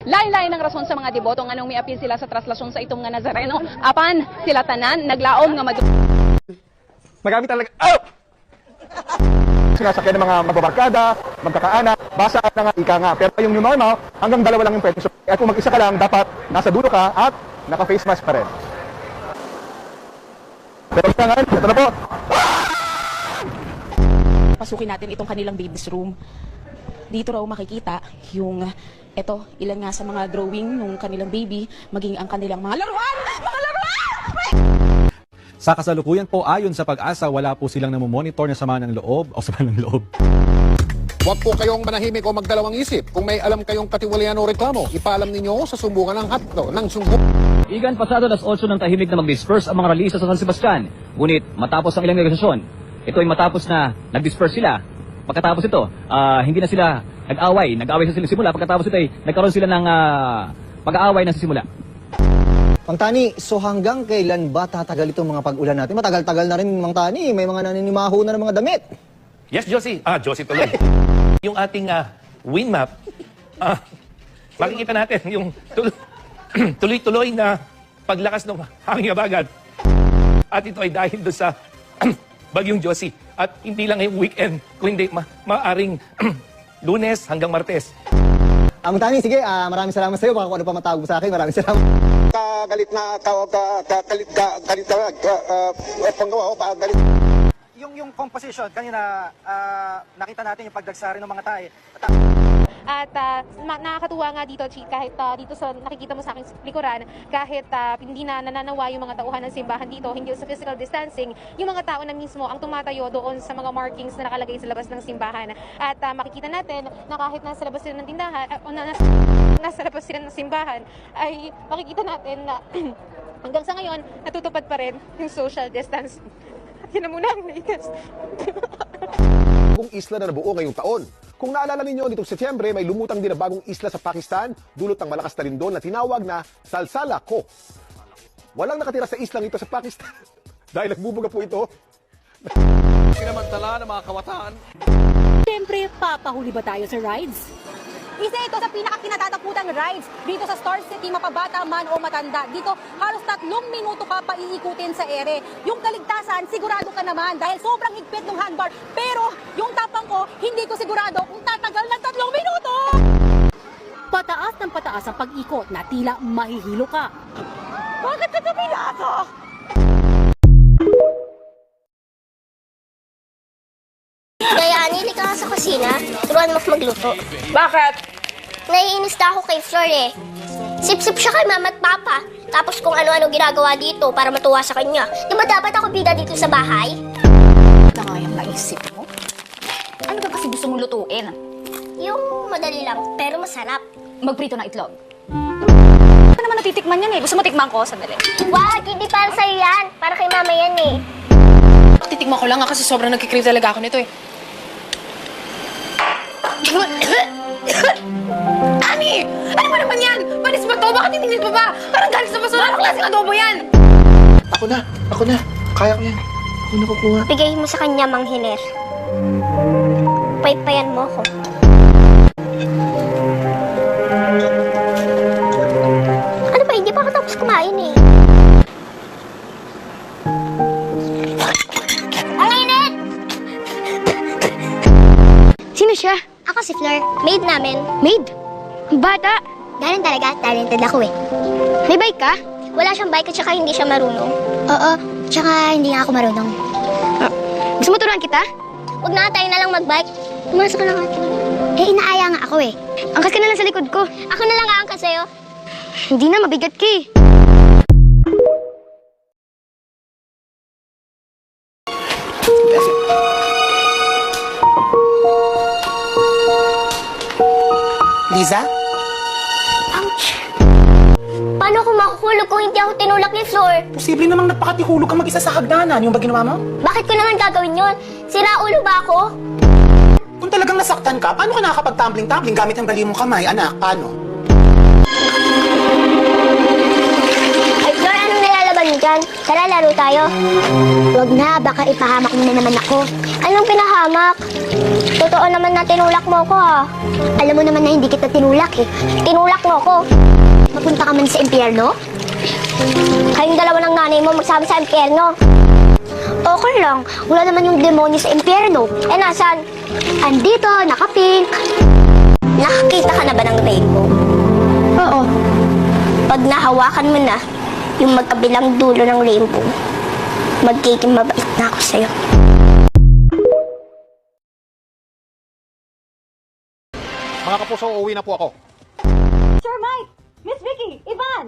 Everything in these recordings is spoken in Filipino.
Lain-lain ang rason sa mga deboto nga nung may apil sila sa traslasyon sa itong nga Nazareno. Apan sila tanan naglaom nga Magamit talaga. Oh! Sinasakyan ng mga magbabarkada, magkakaanak, basa at nga ika nga. Pero yung new normal, hanggang dalawa lang yung pwede. So, at kung mag-isa ka lang, dapat nasa dulo ka at naka-face mask pa rin. Pero nga, ito na po. Pasukin natin itong kanilang baby's room. Dito raw makikita yung ilan nga sa mga drawing ng kanilang baby, maging ang kanilang mga laruan! Mga laruan! Sa kasalukuyan po, ayon sa Pag-asa, wala po silang namomonitor na sama ng loob o sama ng loob. Huwag po kayong manahimik o magdalawang isip. Kung may alam kayong katiwalian o reklamo, ipaalam ninyo sa sumbungan ng hatdo ng Igan pasado alas 8 ng tahimik na mag-disperse ang mga ralisa sa San Sebastian. Ngunit matapos ang ilang negosasyon, ito ay matapos na nag-disperse sila. Pagkatapos ito, hindi na sila nag-away sila simula. Pagkatapos ito ay nagkaroon sila ng pag-aaway na sa simula. Mang Tani, so hanggang kailan ba tatagal itong mga pag-ulan natin? Matagal-tagal na rin, Mang Tani. May mga naninimaho na ng mga damit. Yes, Josie. Josie tuloy. Yung ating wind map, makikita natin yung tuloy-tuloy na paglakas ng hangin habagat. At ito ay dahil doon sa bagyong Josie. At hindi lang ngayong weekend, kung hindi maaring Lunes hanggang Martes. Mang Tani, sige, maraming salamat sa iyo. Baka kung ano pa matawag mo sa akin, maraming salamat. Galit na panggawa ko galit. Yung composition, kanina nakita natin yung pagdagsari ng mga tae. At nakakatuwa nga dito, kahit dito sa nakikita mo sa aking likuran, kahit hindi na nananawa yung mga tauhan ng simbahan dito, hindi sa physical distancing, yung mga tao na mismo ang tumatayo doon sa mga markings na nakalagay sa labas ng simbahan. At makikita natin na kahit nasa labas sila ng tindahan, o nasa labas sila ng simbahan, ay makikita natin na hanggang sa ngayon, natutupad pa rin yung social distancing. At yun na muna ang latest. Bagong isla na nabuo ngayong taon. Kung naalala ninyo, nitong Setyembre, may lumutang din na bagong isla sa Pakistan, dulot ng malakas na lindol na tinawag na Salsala Ko. Walang nakatira sa islang ito sa Pakistan dahil nagbubuga po ito. Sinamantala ng mga kawataan. Siyempre, papahuli ba tayo sa rides? Isa ito sa pinakakinatatakutang rides dito sa Star City, mapabata man o matanda. Dito, halos 3 minuto ka pa iikutin sa ere. Yung kaligtasan, sigurado ka naman dahil sobrang higpit ng handbar. Pero yung tapang ko, hindi ko sigurado kung tatagal ng 3 minuto! Pataas ng pataas ang pag-ikot na tila mahihilo ka. Bakit ka kapilado? Kaya anili ka nga sa kusina, turuan mo magluto. Bakit? Naiinis na ako kay Flor eh. Sip-sip siya kay mama at papa. Tapos kung ano-ano ginagawa dito para matuwa sa kanya. Di ba dapat ako bida dito sa bahay? Ito nga yung naisip mo. Ano ba kasi gusto mong lutuin? Yung madali lang, pero masarap. Magprito ng itlog. Ano naman natitikman yan eh? Gusto mo tikman ko? Sandali. Wag, hindi para sa'yo yan. Para kay mama yan eh. Titikman ko lang kasi sobrang nagkikrave talaga ako nito eh. Ani! Ano ba naman yan? Panis ba to? Bakit hindi pa ba? Parang galing sa basura. Ano klaseng adobo yan? Ako na. Kaya ko yan. Ako na kukuha. Bigay mo sa kanya, Mang Hiner. Paypayan mo ako. Ano ba? Hindi pa ako tapos kumain eh. Ang init! Sino siya? Ako si Flor. Maid namin. Maid? Bata? Ganun talaga. Talented ako eh. May bike ka? Wala siyang bike at saka hindi siya marunong. Oo. Tsaka hindi nga ako marunong. Gusto mo turuan kita? Huwag na tayo na lang mag-bike. Pumasok ka lang ate. Eh, inaaya nga ako eh. Angkas ka na lang sa likod ko. Ako na lang aangkas sa'yo. Hindi na, mabigat ka eh. Liza? Ouch! Paano ako makukulog kung hindi ako tinulak ni Flor? Posible namang napakatihulog ka mag-isa sa hagdanan. Yung ba ginawa mo? Bakit ko naman gagawin yun? Sira ulo ba ako? Kung talagang nasaktan ka, paano ka nakakapag-tumbling-tumbling gamit ang bali mong kamay? Anak, paano? Ay, Flor, anong nilalaban mo dyan? Tara, laro tayo. Huwag na, baka ipahamak mo na naman ako. Anong pinahamak? Totoo naman na tinulak mo ko ah. Alam mo naman na hindi kita tinulak eh. Tinulak mo ko. Mapunta ka man sa impyerno? Kayong dalawa ng nanay mo magsama sa impyerno. Okay lang, wala naman yung demonyo sa impyerno. Eh nasan? Andito, naka-pink. Nakakita ka na ba ng rainbow? Oo. Pag nahawakan mo na yung magkabilang dulo ng rainbow, magiging mabait na ako sa'yo. Mga kapuso, uuwi na po ako. Sir Mike! Miss Vicky! Ivan!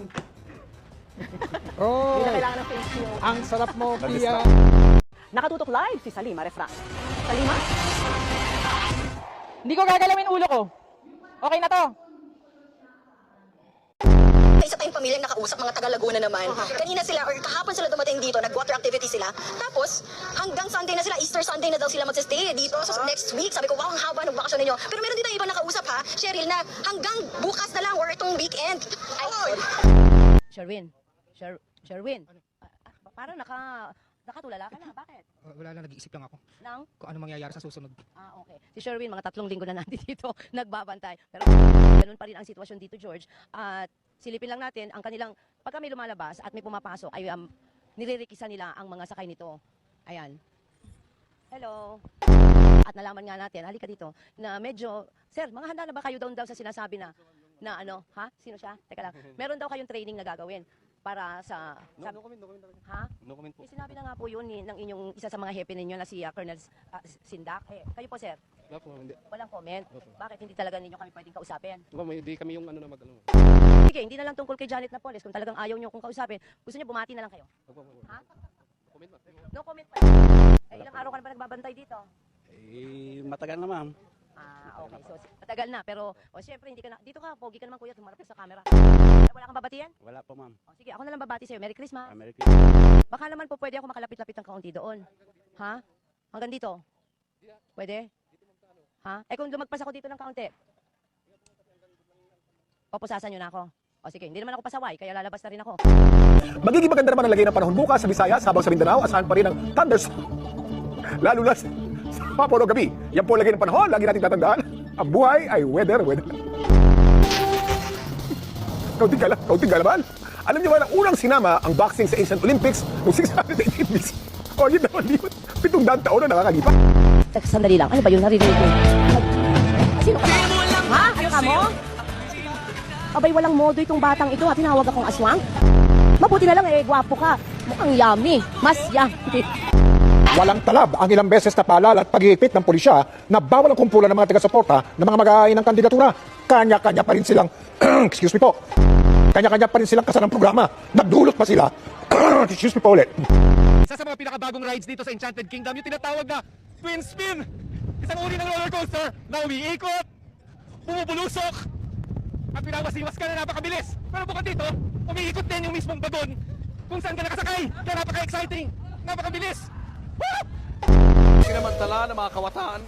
Oh, Hindi na kailangan ng face nyo. ang sarap mo, Pia. Nakatutok live si Salima Refra. Salima? Hindi ko gagalawin ulo ko. Okay na to. Isa tayong pamilyang nakausap, mga taga Laguna naman. Kanina sila, or kahapon sila dumating dito, nag-water activity sila. Tapos, hanggang Sunday na sila, Easter Sunday na daw sila magsistay dito. So, next week, sabi ko, wow, ang haba ng bakasyon ninyo. Pero meron din tayong iba nakausap ha, Cheryl, na hanggang bukas na lang or itong weekend. Sherwin. Sherwin. Parang nakatulala ka na. Bakit? Wala lang, nag-iisip lang ako Nang? kung ano mangyayari sa susunod. Okay. Si Sherwin, mga 3 linggo na natin dito nagbabantay. Pero ganun pa rin ang sitwasyon dito, George. At silipin lang natin ang kanilang, pagka may lumalabas at may pumapasok, ay niririkisan nila ang mga sakay nito. Ayan. Hello. At nalaman nga natin, halika dito, na medyo, sir, mga handa na ba kayo daw sa sinasabi na ano, ha? Sino siya? Teka lang. Meron daw kayong training na gagawin para sa... No comment. Ha? No comment po. Sinabi na nga po yun ng inyong isa sa mga hepe ninyo na si Colonel Sindak. Kayo po, sir? Wala po, hindi. Walang comment? Bakit hindi talaga ninyo kami pwedeng kausapin? Hindi kami yung ano na mag-ano. Sige, hindi na lang tungkol kay Janet Napoles. Kung talagang ayaw nyo kung kausapin, gusto nyo bumati na lang kayo. Ha? No comment pa. Ilang araw ka na ba nagbabantay dito? Matagal na, ma'am. Okay. So, matagal na. Pero, syempre, hindi ka na. Dito ka, pogi ka naman, kuya. Tumarap ka sa camera. Wala kang babatian? Wala po, ma'am. Sige, ako na lang babati sa'yo. Merry Christmas. Merry Christmas. Baka naman po pwede ako makalapit-lapit ng kaunti doon. Ha? Hanggang dito? Pwede? Ha? Kung lumagpas ako dito ng kaunti? Papusasan nyo na ako. Sige, hindi naman ako pasaway, kaya lalabas na rin ako. Magiging maganda naman ang lagay ng panahon bukas sa Visayas habang sa Mindanao, asahan pa rin ang thunderstorm. Lalo na sa Mapolo gabi. Yan po ang lagay ng panahon. Lagi natin tatandaan, ang buhay ay weather. Kaunting galaman. Alam niyo ba na unang sinama ang boxing sa Asian Olympics noong 688 BC? Yun naman, 700 taon na nakakalipas. Sandali lang, ano ba yung narinig ko? Sino ka? Ha? Ano ka mo? Abay, walang modo itong batang ito. Tinawag akong aswang. Mabuti na lang gwapo ka. Mukhang yummy. Mas yummy. Walang talab ang ilang beses na paalala at paghihigpit ng pulisya na bawal ang kumpulan ng mga taga-suporta ng mga mag-aay ng kandidatura. Kanya-kanya pa rin silang, excuse me po, kanya-kanya pa rin silang kasanang programa. Nagdulot pa sila, excuse me po ulit. Isa sa mga pinakabagong rides dito sa Enchanted Kingdom, yung tinatawag na Twin Spin. Isang uri ng roller coaster na umiikot, bumubulusok, at pinawasiwas ka na napakabilis. Pero bukod dito, umiikot din yung mismong bagon kung saan ka nakasakay. Kaya napaka-exciting, napakabilis. Sinamantala ng mga kawataan